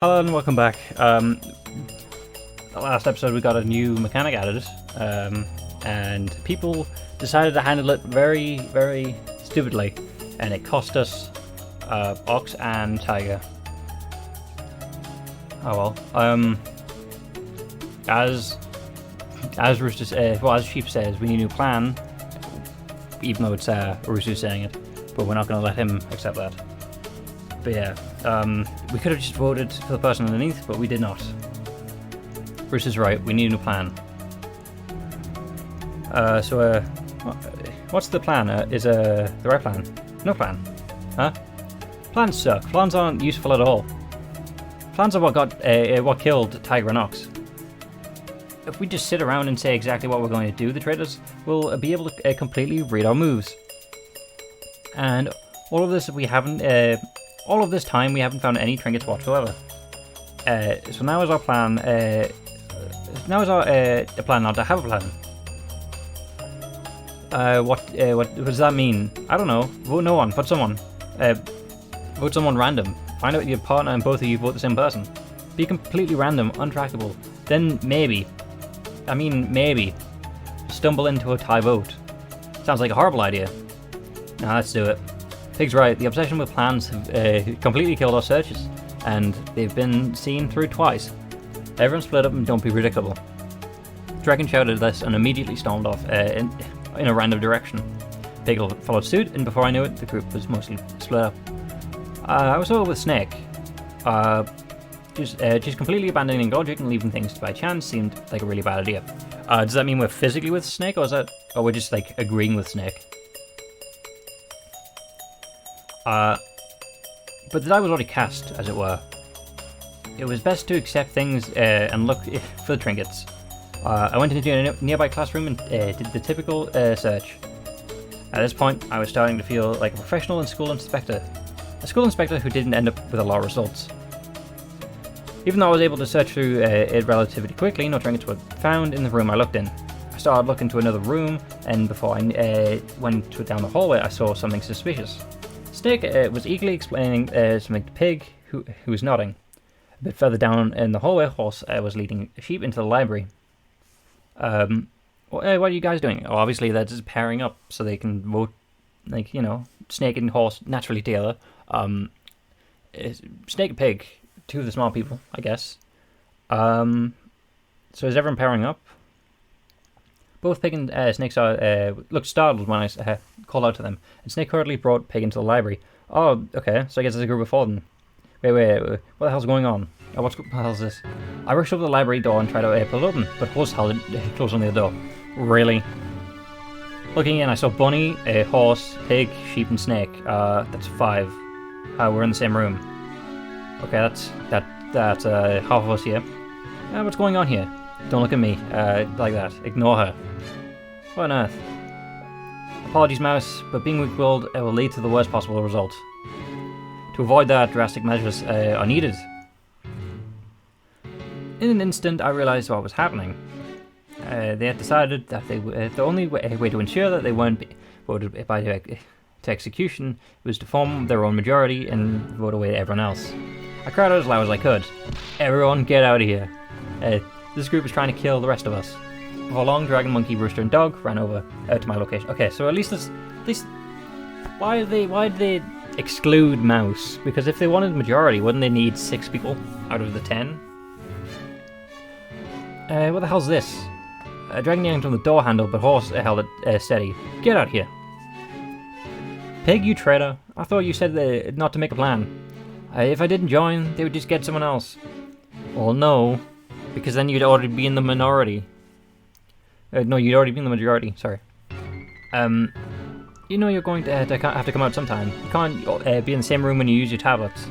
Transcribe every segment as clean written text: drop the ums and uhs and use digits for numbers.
Hello and welcome back. The last episode we got a new mechanic added, and people decided to handle it very, very stupidly, and it cost us Ox and Tiger. Oh well. As Rooster, as Sheep says, we need a new plan, even though it's Rooster saying it, but we're not going to let him accept that. But yeah, we could have just voted for the person underneath, but we did not. Bruce is right, we need a new plan. What's the plan? Is the right plan? No plan. Huh? Plans suck. Plans aren't useful at all. Plans are what killed Tiger and Ox. If we just sit around and say exactly what we're going to do, the traitors will be able to completely read our moves. And all of this time we haven't found any trinkets whatsoever. So now is our plan. Now is our plan not to have a plan. What does that mean? I don't know. Vote no one. Vote someone. Vote someone random. Find out your partner and both of you vote the same person. Be completely random, untrackable. Then maybe, stumble into a tie vote. Sounds like a horrible idea. Now let's do it. Pig's right, the obsession with plans have completely killed our searches, and they've been seen through twice. Everyone split up and don't be predictable. Dragon shouted this and immediately stormed off in a random direction. Pig followed suit, and before I knew it, the group was mostly split up. I was over with Snake. Just completely abandoning logic and leaving things by chance seemed like a really bad idea. Does that mean we're physically with Snake, or we're just like agreeing with Snake? But the die was already cast, as it were. It was best to accept things and look for the trinkets. I went into a nearby classroom and did the typical search. At this point, I was starting to feel like a professional and school inspector. A school inspector who didn't end up with a lot of results. Even though I was able to search through it relatively quickly, no trinkets were found in the room I looked in. I started looking to another room, and before I went down the hallway, I saw something suspicious. Snake was eagerly explaining something to Pig, who was nodding. A bit further down in the hallway, Horse was leading Sheep into the library. What are you guys doing? Oh, obviously they're just pairing up so they can vote, Snake and Horse naturally together. Snake and Pig, two of the smart people, I guess. So is everyone pairing up? Both Pig and Snake looked startled when I called out to them, and Snake hurriedly brought Pig into the library. Oh, okay, so I guess there's a group of four then. Wait, what the hell's going on? Oh, what the hell's this? I rushed over the library door and tried to pull it open, but Horse held it closed on the door. Really? Looking in, I saw Bunny, Horse, Pig, Sheep, and Snake. That's five. We're in the same room. Okay, that's half of us here. What's going on here? Don't look at me like that. Ignore her. What on earth? Apologies, Mouse, but being weak-willed will lead to the worst possible result. To avoid that, drastic measures are needed. In an instant, I realized what was happening. They had decided that the only way to ensure that they weren't voted to execution was to form their own majority and vote away everyone else. I cried out as loud as I could. Everyone, get out of here. This group is trying to kill the rest of us. Before long, Dragon, Monkey, Rooster, and Dog ran over to my location. Okay, so at least why did they exclude Mouse? Because if they wanted majority, wouldn't they need 6 people out of the 10? What the hell's this? Dragon yanked on the door handle, but Horse held it steady. Get out here. Pig, you traitor. I thought you said not to make a plan. If I didn't join, they would just get someone else. Well, no. Because then you'd already be in the minority. No, you'd already be in the majority, sorry. You know you're going to have to come out sometime. You can't be in the same room when you use your tablets.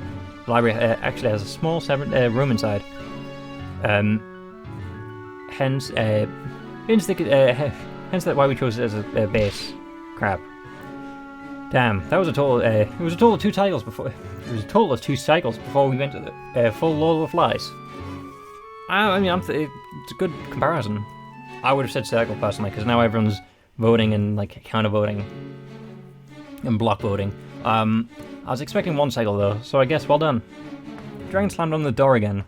The library actually has a small separate room inside. Hence that why we chose it as a base. Crap. Damn, that was a total. It was a total of 2 cycles before. It was a total of 2 cycles before we went to the full Lord of the Flies. It's a good comparison. I would have said circle personally, because now everyone's voting and counter voting and block voting. I was expecting 1 cycle though, so I guess well done. Dragon slammed on the door again.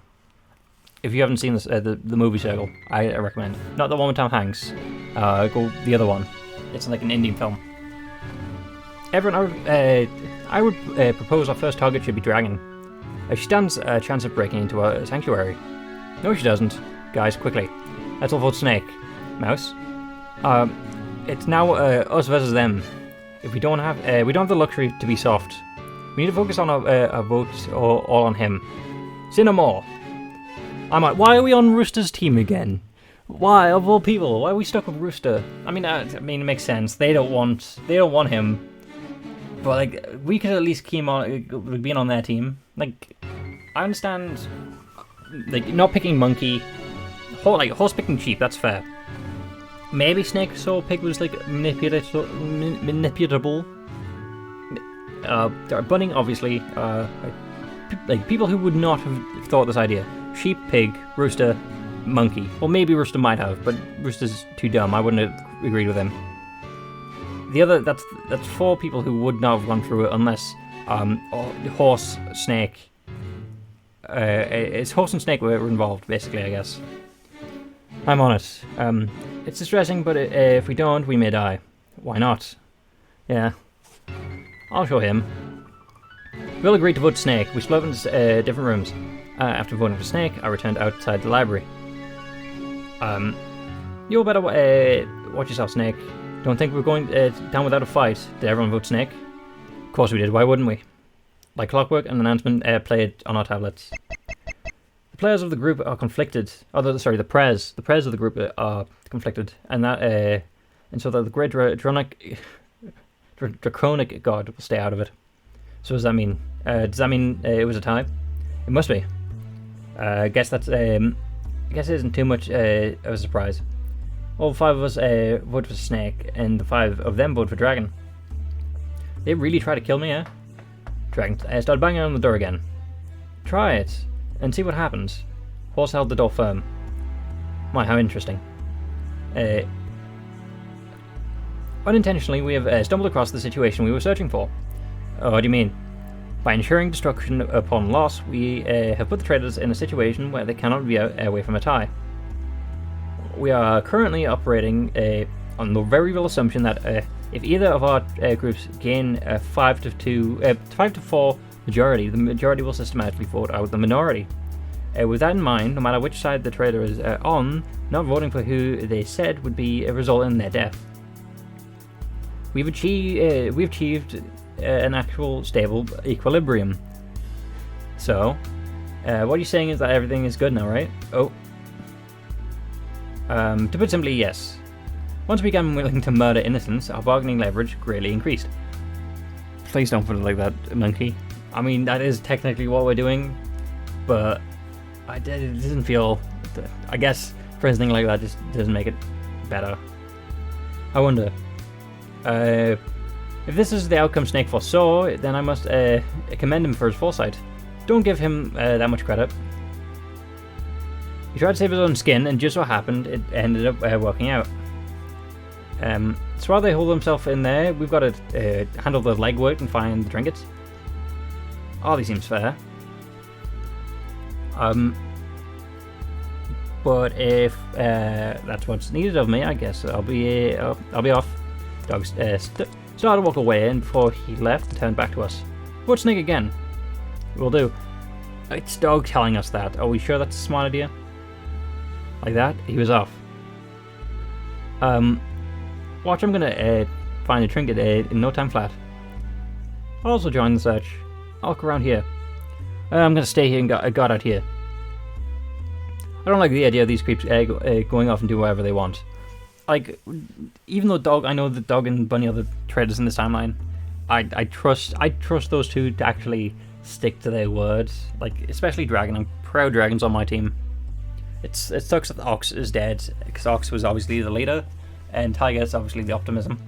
If you haven't seen this, the movie Circle, I recommend. Not the one with Tom Hanks. Go the other one. It's like an Indian film. Everyone, I would propose our first target should be Dragon. She stands a chance of breaking into a sanctuary. No, she doesn't. Guys, quickly. Let's all vote Snake. Mouse. It's now us versus them. If we don't have the luxury to be soft. We need to focus on our votes all on him. Say no more. Why are we on Rooster's team again? Why, of all people? Why are we stuck with Rooster? I mean, it makes sense. They don't want him. But like, we could at least keep on being on their team. Like, I understand, like, not picking Monkey, horse picking sheep. That's fair. Maybe Snake saw Pig was like manipulable. Bunning, obviously, like people who would not have thought this idea. Sheep, Pig, Rooster, Monkey. Well, maybe Rooster might have, but Rooster's too dumb. I wouldn't have agreed with him. The other, that's 4 people who would not have gone through it unless Horse, Snake. It's Horse and Snake were involved, basically, I guess. I'm on it. It's distressing, but if we don't, we may die. Why not? Yeah. I'll show him. We all agreed to vote Snake. We split up into different rooms. After voting for Snake, I returned outside the library. You all better watch yourself, Snake. Don't think we're going down without a fight. Did everyone vote Snake? Of course we did. Why wouldn't we? Like clockwork, an announcement played on our tablets. The players of the group are conflicted. The prez of the group are conflicted, and so that the great draconic god will stay out of it. So does that mean? Does that mean it was a tie? It must be. I guess that's. I guess it isn't too much of a surprise. All 5 of us vote for Snake, and the 5 of them vote for Dragon. They really try to kill me, eh? Dragon started banging on the door again. Try it, and see what happens. Horse held the door firm. My, how interesting. Unintentionally, we have stumbled across the situation we were searching for. Oh, what do you mean? By ensuring destruction upon loss, we have put the traitors in a situation where they cannot be away from a tie. We are currently operating on the very real assumption that if either of our groups gain a 5 to 4 majority, the majority will systematically vote out the minority. With that in mind, no matter which side the traitor is on, not voting for who they said would be a result in their death. We've achieved an actual stable equilibrium. So, what you're saying is that everything is good now, right? Oh. To put simply, yes. Once we became willing to murder innocents, our bargaining leverage greatly increased. Please don't put it like that, Monkey. I mean, that is technically what we're doing, but it doesn't feel... I guess for anything like that just doesn't make it better. I wonder. If this is the outcome Snake foresaw, then I must commend him for his foresight. Don't give him that much credit. He tried to save his own skin, and just so happened, it ended up working out. So while they hold themselves in there, we've got to handle the legwork and find the trinkets. Hardly seems fair. But if that's what's needed of me, I guess I'll be off. Dog started to walk away, and before he left, he turned back to us. Vote Snake again. Will do. It's Dog telling us that. Are we sure that's a smart idea? Like that, he was off. Watch, I'm gonna find a trinket in no time flat. I'll also join the search. I'll look around here. I'm gonna stay here and guard out here. I don't like the idea of these creeps going off and do whatever they want. Like, even though I know that Dog and Bunny are the traitors in this timeline, I trust those two to actually stick to their words. Like, especially Dragon. I'm proud Dragon's on my team. It sucks that Ox is dead, because Ox was obviously the leader, and Tiger is obviously the optimism.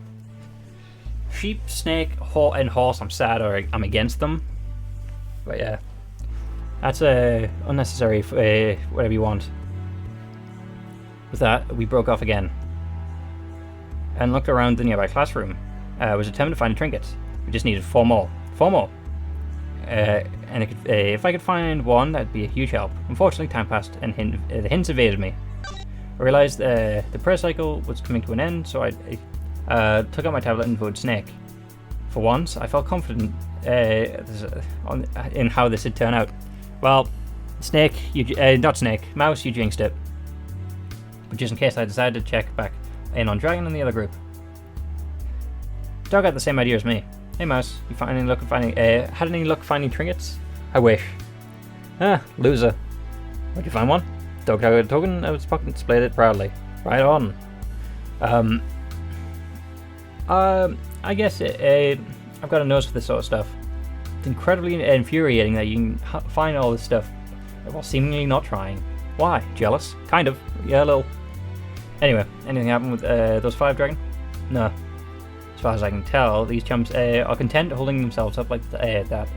Sheep, Snake, and Horse, I'm sad or I'm against them. But yeah, that's unnecessary, whatever you want. With that, we broke off again, and looked around the nearby classroom. Was determined to find a trinket. We just needed 4 more. 4 more. and if I could find one, that'd be a huge help. Unfortunately, time passed, and the hints evaded me. I realized the prayer cycle was coming to an end, so I took out my tablet and voted Snake. For once, I felt confident in how this would turn out. Well, Snake, not Snake, Mouse, you jinxed it. But just in case, I decided to check back in on Dragon and the other group. Dog had the same idea as me. Hey Mouse, you had any luck finding trinkets? I wish. Loser. Where'd you find one? Dog got a token, I was pocket and displayed it proudly. Right on. I guess I've got a nose for this sort of stuff. It's incredibly infuriating that you can find all this stuff while seemingly not trying. Why? Jealous? Kind of. Yeah, a little. Anyway, anything happen with those 5, Dragon? No. As far as I can tell, these chumps are content holding themselves up like that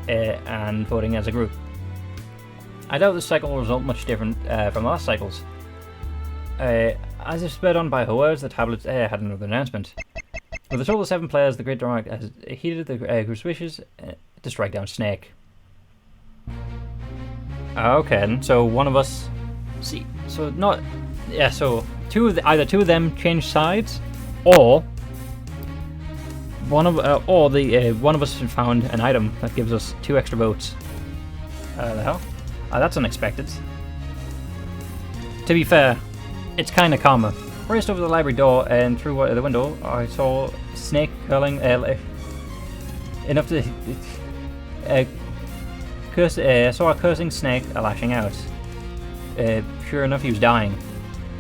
and voting as a group. I doubt this cycle will result much different from last cycles. As if spurred on by her words, the tablets had another announcement. With a total of 7 players, the Great Dharma has heeded the group's wishes to strike down Snake. Okay, then. So one of us... See, so not... Yeah, so either two of them change sides, or... one of us found an item that gives us 2 extra votes. The hell? That's unexpected. To be fair, it's kind of karma. Raced over the library door and through the window, I saw Snake curling enough to curse. I saw a cursing Snake lashing out. Sure enough, he was dying,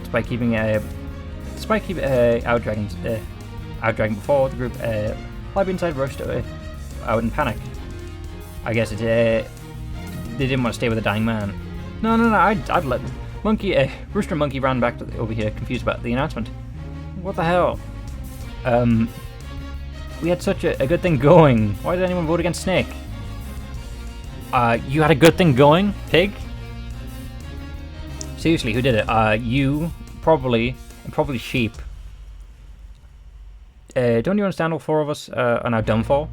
despite keeping outdragging before the group. Library inside rushed out in panic. I guess they didn't want to stay with a dying man. No, I'd let them. Rooster and Monkey ran back over here, confused about the announcement. What the hell? We had such a good thing going. Why did anyone vote against Snake? You had a good thing going, Pig? Seriously, who did it? You, probably, and probably Sheep. Don't you understand all 4 of us are now done for?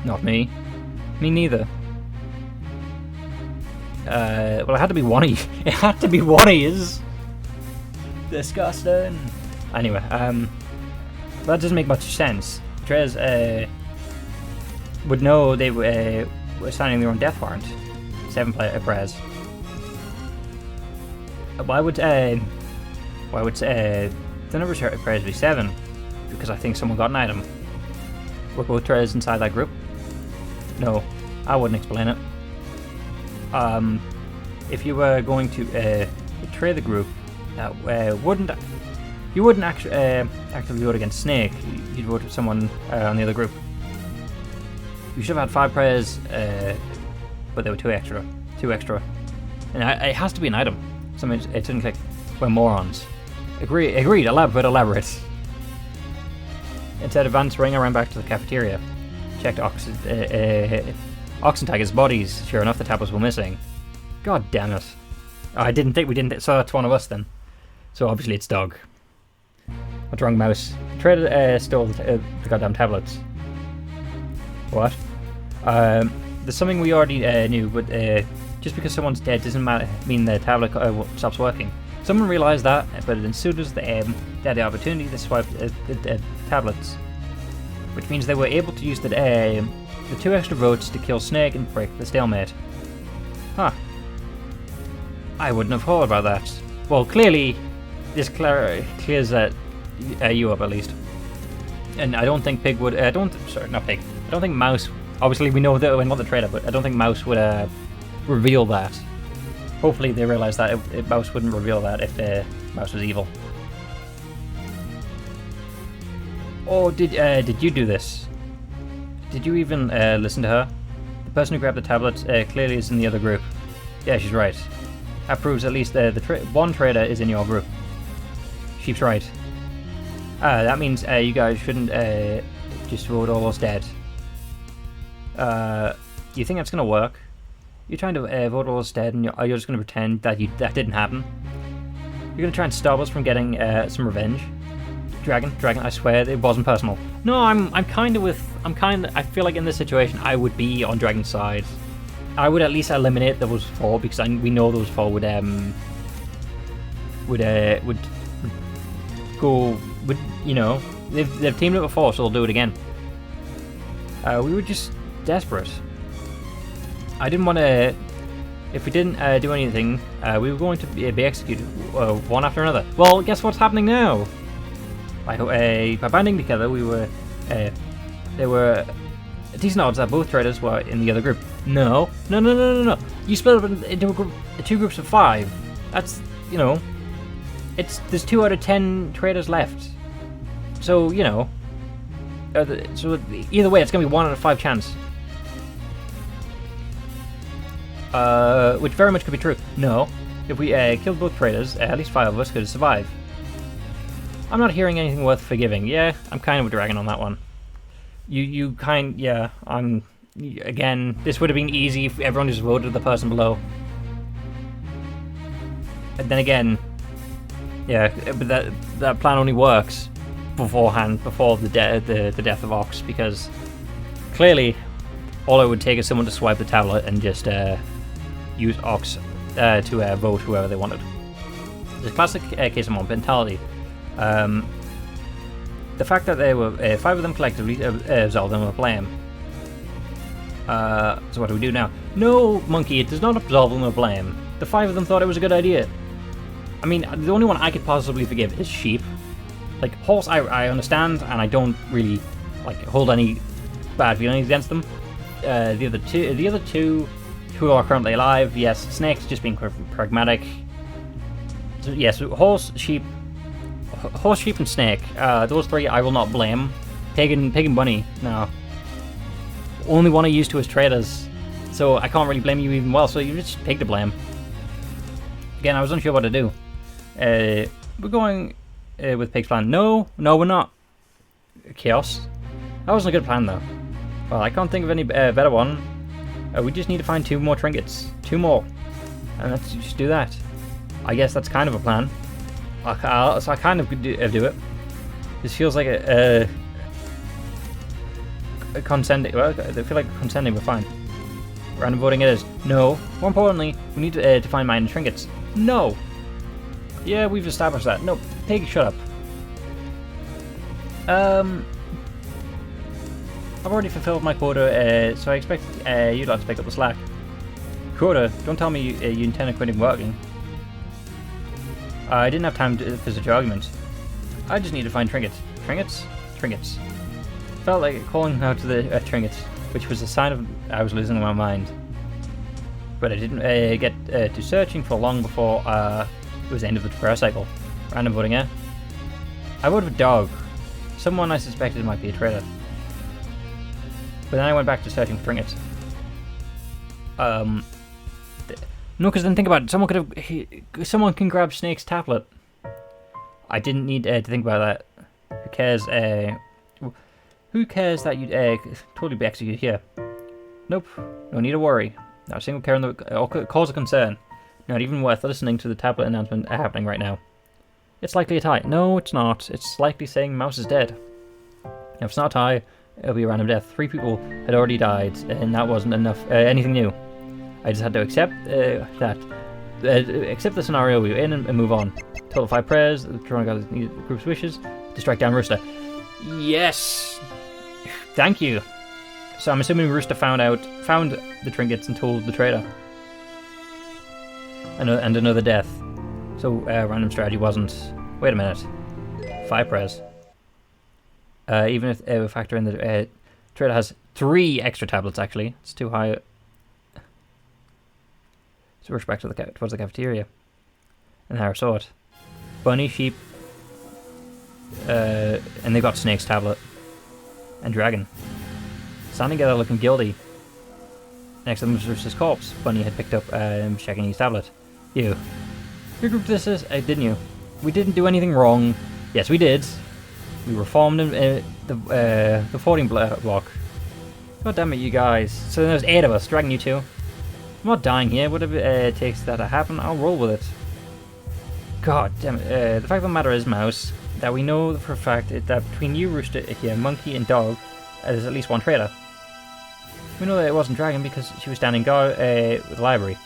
Not me. Me neither. Well, it had to be one of you. It had to be one of yous. Disgusting. Anyway, that doesn't make much sense. Trez would know they were signing their own death warrant. 7 prayers. Why would the number of prayers be 7? Because I think someone got an item. Were both Trez inside that group? No, I wouldn't explain it. If you were going to betray the group, you wouldn't actively vote against Snake. You'd vote for someone on the other group. You should have had 5 prayers, but there were 2 extra. And it has to be an item. Something it didn't click. We're morons. Agreed. Elaborate. Instead of answering, I ran back to the cafeteria. Checked Oxentiger's bodies. Sure enough, the tablets were missing. God damn it. Oh, we didn't. So that's one of us then. So obviously it's Dog. What's wrong, Mouse? Traitor stole the goddamn tablets. What? There's something we already knew, but just because someone's dead doesn't mean the tablet stops working. Someone realised that, but as soon as they had the opportunity, they swiped the tablets. Which means they were able to use the 2 extra votes to kill Snake and break the stalemate. Huh. I wouldn't have thought about that. Well, clearly, this clears you up at least. And I don't think Pig would. Not Pig. I don't think Mouse. Obviously, we know that we want the traitor, but I don't think Mouse would reveal that. Hopefully, they realise that Mouse wouldn't reveal that if Mouse was evil. Or did you do this? Did you even listen to her? The person who grabbed the tablets clearly is in the other group. Yeah, she's right. That proves at least one traitor is in your group. Sheep's right. That means you guys shouldn't just vote all us dead. You think that's gonna work? You're trying to vote all us dead, and you're just gonna pretend that that didn't happen? You're gonna try and stop us from getting some revenge? Dragon, I swear it wasn't personal. No, I feel like in this situation I would be on Dragon's side. I would at least eliminate those 4 because we know those 4 would you know, they've teamed up before, so they'll do it again. We were just desperate. I didn't want to. If we didn't do anything, we were going to be executed one after another. Well, guess what's happening now? By banding together, there were decent odds that both traitors were in the other group. No. You split up into 2 groups of 5. That's, you know, there's 2 out of 10 traitors left. So, you know, so either way, it's gonna be 1 out of 5 chance. Which very much could be true. No, if we killed both traitors, at least 5 of us could survive. I'm not hearing anything worth forgiving. Yeah, I'm kind of a dragon on that one. Yeah, again, this would have been easy if everyone just voted the person below. And then again, yeah, but that plan only works beforehand, before the death of Ox, because clearly all it would take is someone to swipe the tablet and just use Ox to vote whoever they wanted. It's a classic case of mob mentality. The fact that there were 5 of them collectively absolved them of blame. So what do we do now? No, Monkey, it does not absolve them of blame. The 5 of them thought it was a good idea. I mean, the only one I could possibly forgive is Sheep. Like, Horse, I understand, and I don't really hold any bad feelings against them. The other two who are currently alive, yes. Snake's just being pragmatic. So, yes, Horse, Sheep, and Snake. Those 3 I will not blame. Pig and Bunny, no. Only one I used to as traitors, so I can't really blame you even well. So you just Pig to blame. Again, I was unsure what to do. We're going with Pig's plan. No, we're not. Chaos. That wasn't a good plan though. Well, I can't think of any better one. We just need to find 2 more trinkets. 2 more. And let's just do that. I guess that's kind of a plan. So I kind of do it. This feels like a consenting. Well, I feel like consenting, we're fine. Random voting it is. No. More importantly, we need to find minor trinkets. No. Yeah, we've established that. No, Pig, shut up. I've already fulfilled my quota, so I expect you'd like to pick up the slack. Quota? Don't tell me you intend on quitting working. I didn't have time for such arguments. I just need to find trinkets. Trinkets? Trinkets. Felt like calling out to the trinkets, which was a sign of I was losing my mind. But I didn't get to searching for long before it was the end of the prayer cycle. Random voting, eh? I voted for Dog. Someone I suspected might be a traitor. But then I went back to searching for trinkets. No, because then think about it. Someone can grab Snake's tablet. I didn't need to think about that. Who cares? Who cares that you'd totally be executed here? Nope. No need to worry. Not a single care in the cause of concern. Not even worth listening to the tablet announcement happening right now. It's likely a tie. No, it's not. It's likely saying Mouse is dead. If it's not a tie, it'll be a random death. 3 people had already died, and that wasn't enough. Anything new. I just had to accept that. Accept the scenario we were in and move on. Total 5 prayers. Trying to get the group's wishes to strike down Rooster. Yes. Thank you. So I'm assuming Rooster found the trinkets and told the traitor. And another death. So random strategy wasn't. Wait a minute. 5 prayers. Even if we factor in the traitor has 3 extra tablets. Actually, it's too high. So rush back to towards the cafeteria. And Harris saw it. Bunny, Sheep, and they got Snake's tablet. And Dragon. Standing together looking guilty. Next to them was Rooster's corpse. Bunny had picked up and was checking his tablet. You grouped this as, didn't you? We didn't do anything wrong. Yes, we did. We were formed in the voting block. God damn it, you guys. So there's 8 of us, dragging you 2. I'm not dying here. Whatever it takes that to happen, I'll roll with it. God damn it. The fact of the matter is, Mouse, that we know for a fact that between you, Rooster, here, Monkey, and Dog, there's at least one traitor. We know that it wasn't Dragon because she was standing guard with the library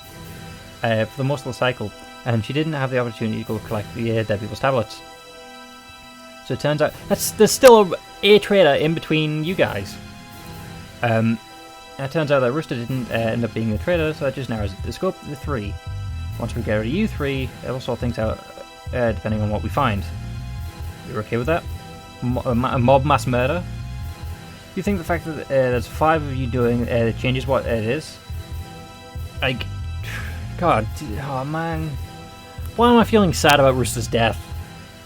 for the most of the cycle, and she didn't have the opportunity to go collect the dead people's tablets. So it turns out there's still a traitor in between you guys. And it turns out that Rooster didn't end up being the traitor, so that just narrows the scope to the 3. Once we get rid of you 3, we'll sort things out depending on what we find. You're okay with that? Mob mass murder? You think the fact that there's 5 of you doing it changes what it is? Like, God, oh man, why am I feeling sad about Rooster's death?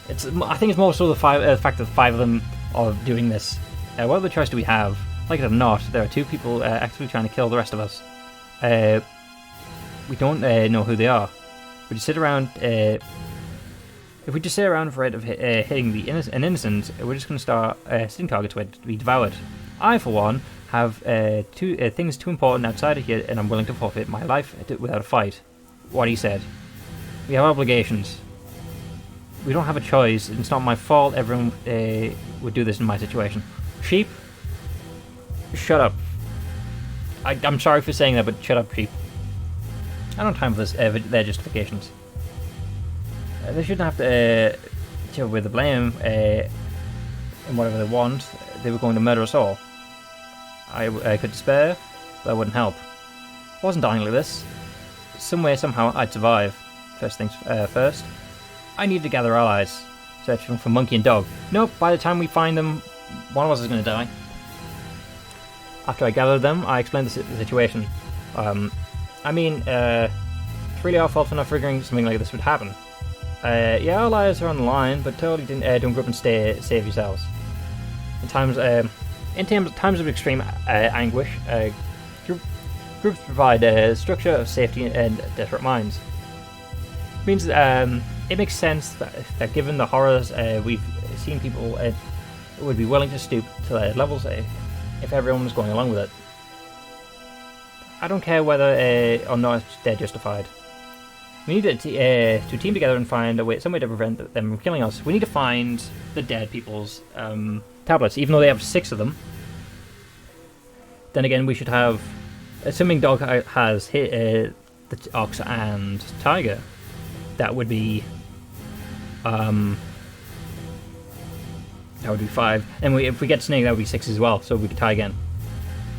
I think it's more so the fact that 5 of them are doing this. What other choice do we have? Like it or not, there are 2 people actively trying to kill the rest of us. We don't know who they are. We just sit around. If we just sit around for hitting an innocent, we're just going to start sitting targets to be devoured. I, for one, have things too important outside of here, and I'm willing to forfeit my life without a fight. What he said. We have obligations. We don't have a choice. It's not my fault. Everyone would do this in my situation. Sheep. Shut up. I'm sorry for saying that, but shut up, sheep. I don't have time for this, their justifications. They shouldn't have to deal with the blame in whatever they want. They were going to murder us all. I could despair, but that wouldn't help. I wasn't dying like this. Some way, somehow, I'd survive. First things first. I need to gather allies. Searching for Monkey and Dog. Nope, by the time we find them, one of us is going to die. After I gathered them, I explained the situation. I mean, it's really our fault for not figuring something like this would happen. Yeah, our lives are on the line, but totally don't grow up and save yourselves. In times of extreme anguish, groups provide structure of safety and desperate minds. It means it makes sense that given the horrors we've seen, people would be willing to stoop to their levels if everyone was going along with it. I don't care whether or not they're justified. We need to team together and find some way to prevent them from killing us. We need to find the dead people's tablets, even though they have 6 of them. Then again, we should have, assuming Dog has the Ox and Tiger, that would be 5. And if we get Snake, that would be 6 as well, so we could tie again.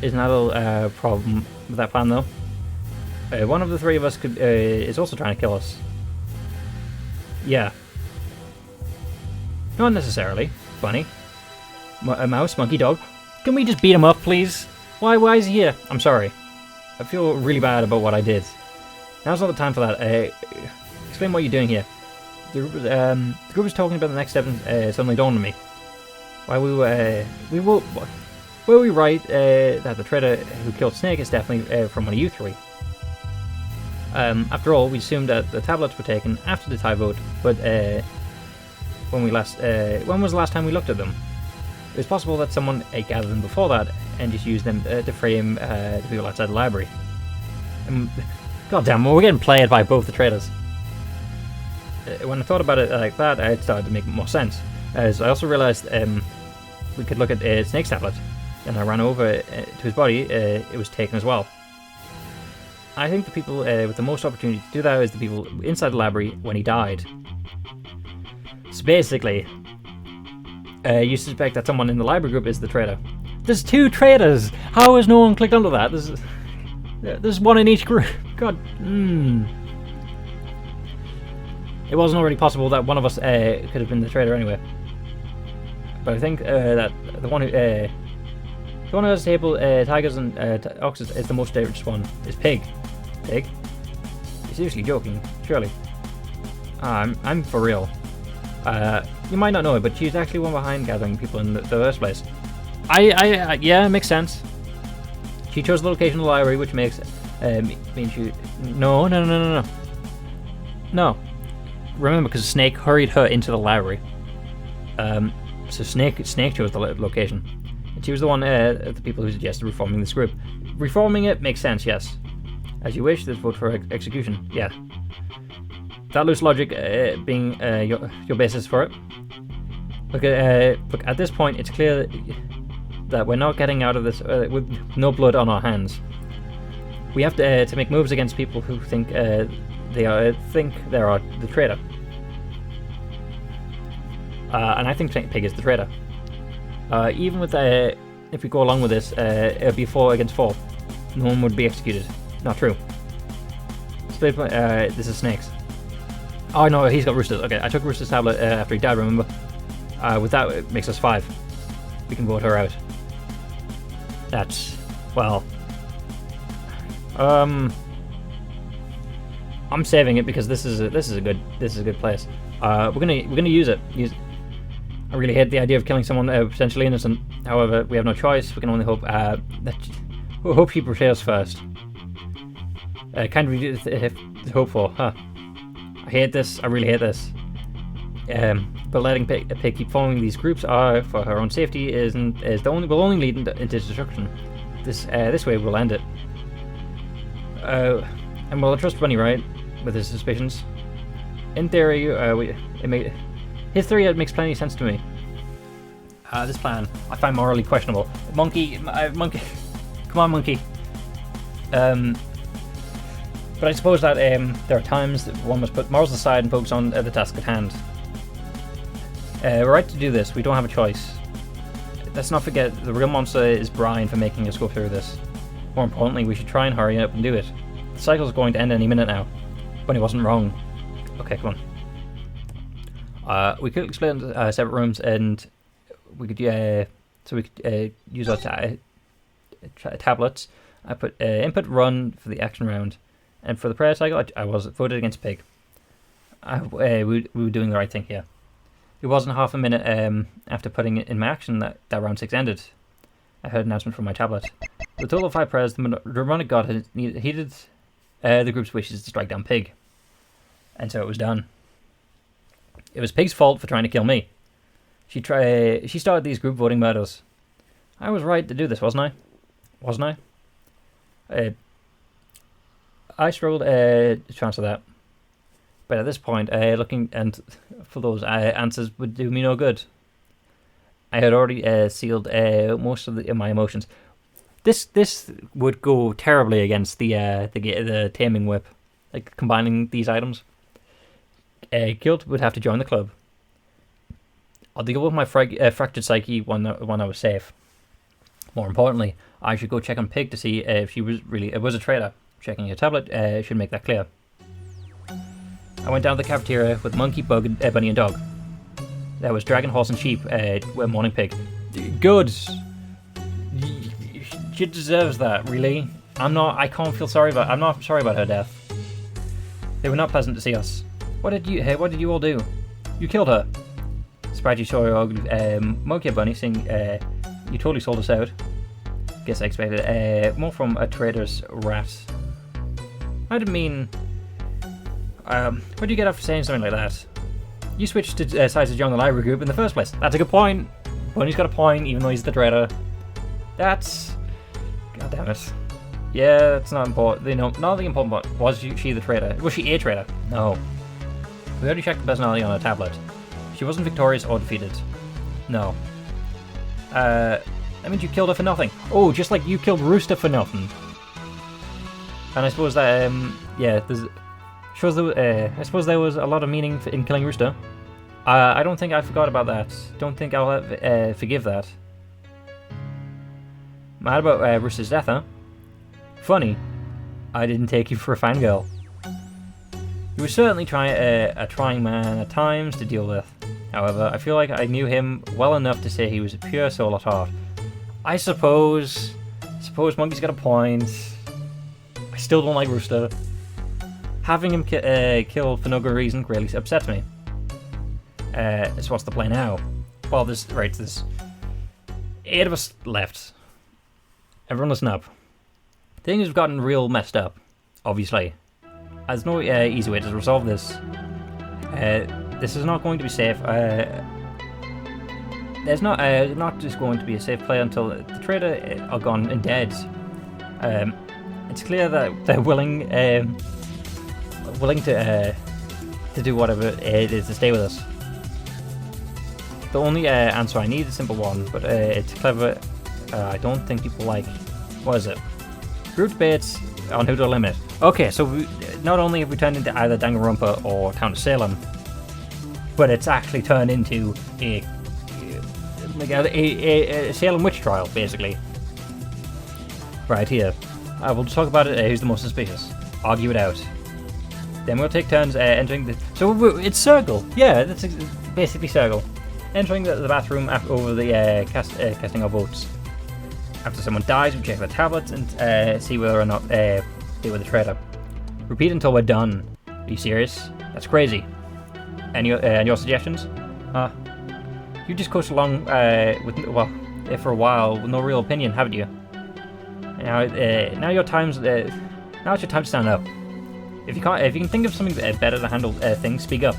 Isn't that a problem with that plan, though? One of the 3 of us is also trying to kill us. Yeah. Not necessarily. Bunny. A mouse, monkey, dog. Can we just beat him up, please? Why is he here? I'm sorry. I feel really bad about what I did. Now's not the time for that. Explain what you're doing here. The group was talking about the next step and suddenly dawned on me. Were we right that the traitor who killed Snake is definitely from one of you 3? After all, we assumed that the tablets were taken after the tie vote, but when was the last time we looked at them? It was possible that someone gathered them before that and just used them to frame the people outside the library. God damn, we're getting played by both the traitors. When I thought about it like that, it started to make more sense. As I also realized we could look at Snake's tablet, and I ran over to his body. It was taken as well. I think the people with the most opportunity to do that is the people inside the library when he died. So basically, you suspect that someone in the library group is the traitor. There's 2 traitors! How has no one clicked onto that? There's one in each group. God. It wasn't already possible that one of us could have been the traitor anyway. But I think that the one who has disabled tigers and oxes is the most dangerous one. Is Pig. Pig? You're seriously joking, surely. I'm for real. You might not know it, but she's actually one behind gathering people in the first place. Yeah, it makes sense. She chose the location of the library, which makes means she. No. No. Remember, because Snake hurried her into the library. So Snake chose the location. And she was the one of the people who suggested reforming this group. Reforming it makes sense, yes. As you wish, let's vote for execution. Yeah. That loose logic being your basis for it. Look, at this point, it's clear that we're not getting out of this with no blood on our hands. We have to make moves against people who think they are the traitor. And I think Pig is the traitor. Even with if we go along with this, it'll be 4 against 4. No one would be executed. Not true. This is Snakes. Oh no, he's got Roosters. Okay, I took Rooster's tablet after he died, remember? With that, it makes us 5. We can vote her out. That's, well... I'm saving it because this is a good place. We're gonna use it. I really hate the idea of killing someone potentially innocent. However, we have no choice. We can only hope we'll hope she betrays us first. Kind of to hope for, huh? I hate this. I really hate this. But letting Pig keep following these groups for her own safety will only lead into destruction. This way we'll end it. And we'll trust Bunny, right, with his suspicions. In theory, his theory makes plenty of sense to me. This plan I find morally questionable. Monkey, come on, Monkey. But I suppose that there are times that one must put morals aside and focus on the task at hand. We're right to do this. We don't have a choice. Let's not forget the real monster is Brian for making us go through this. More importantly, we should try and hurry up and do it. The cycle's going to end any minute now. Bunny wasn't wrong. Okay, come on. We could split into separate rooms, and we could use our tablets. I put input run for the action round, and for the prayer cycle, I was voted against Pig. We were doing the right thing here. It wasn't half a minute after putting it in my action that round 6 ended. I heard an announcement from my tablet. With a total of 5 prayers, the demonic god had heeded the group's wishes to strike down Pig. And so it was done. It was Pig's fault for trying to kill me. She started these group voting murders. I was right to do this, wasn't I? Wasn't I? I struggled to answer that. But at this point, looking for those answers would do me no good. I had already sealed most of my emotions. This would go terribly against the taming whip, like combining these items. Guilt would have to join the club. I'll deal with my fractured psyche when I was safe. More importantly, I should go check on Pig to see if she was a traitor. Checking her tablet should make that clear. I went down to the cafeteria with Monkey, Bug, Bunny, and Dog. There was Dragon, Horse, and Sheep. Morning Pig. Good. She deserves that. Really. I'm not sorry about her death. They were not pleasant to see us. What did you all do? You killed her. Surprised you saw your ugly Monkey, Bunny, saying you totally sold us out. Guess I expected more from a traitor's rat. I didn't mean. What do you get up for saying something like that? You switched to sides to join the library group in the first place. That's a good point. Bunny's got a point, even though he's the traitor. That's... God damn it. Yeah, that's not important. Not the important part. Was she the traitor? Was she a traitor? No. We already checked the personality on her tablet. She wasn't victorious or defeated. No. That means you killed her for nothing. Oh, just like you killed Rooster for nothing. And I suppose that, I suppose there was a lot of meaning in killing Rooster. I don't think I forgot about that. Don't think I'll forgive that. Mad about Rooster's death, huh? Funny. I didn't take you for a fangirl. He was certainly a trying man at times to deal with. However, I feel like I knew him well enough to say he was a pure soul at heart. I suppose Monkey's got a point. I still don't like Rooster. Having him killed for no good reason really upsets me. So what's the play now? Well, there's 8 of us left. Everyone listen up. Things have gotten real messed up, obviously. There's no easy way to resolve this. This is not going to be safe. There's not just going to be a safe play until the traitor are gone and dead. It's clear that they're willing to do whatever it is to stay with us. the only answer I need is a simple one, but it's clever. I don't think people like. What is it? Group debates on who to eliminate. Okay, so not only have we turned into either Danganronpa or Town of Salem, but it's actually turned into a Salem witch trial, basically. Right here. We'll just talk about it. Who's the most suspicious? Argue it out. Then we'll take turns entering the... So it's circle. Yeah, that's basically circle. Entering the bathroom over the casting our votes. After someone dies, we check the tablets and see whether or not they were the traitor. Repeat until we're done. Are you serious? That's crazy. Any your suggestions? You just coached along for a while with no real opinion, haven't you? Now your time's now it's your time to stand up. If you can think of something better to handle things, speak up.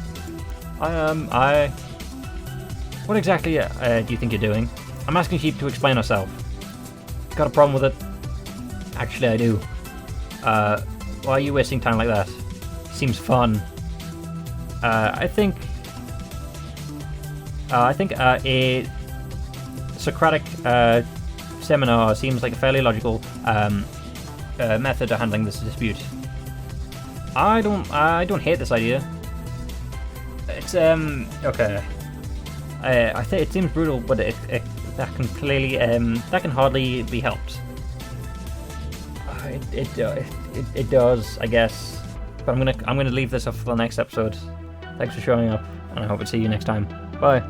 What exactly do you think you're doing? I'm asking Sheep to explain herself. Got a problem with it? Actually, I do. Why are you wasting time like that? Seems fun. I think a Socratic seminar seems like a fairly logical method of handling this dispute. I don't hate this idea. It's okay. I think it seems brutal, but that can clearly that can hardly be helped. It does, I guess. But I'm gonna leave this up for the next episode. Thanks for showing up, and I hope to see you next time. Bye.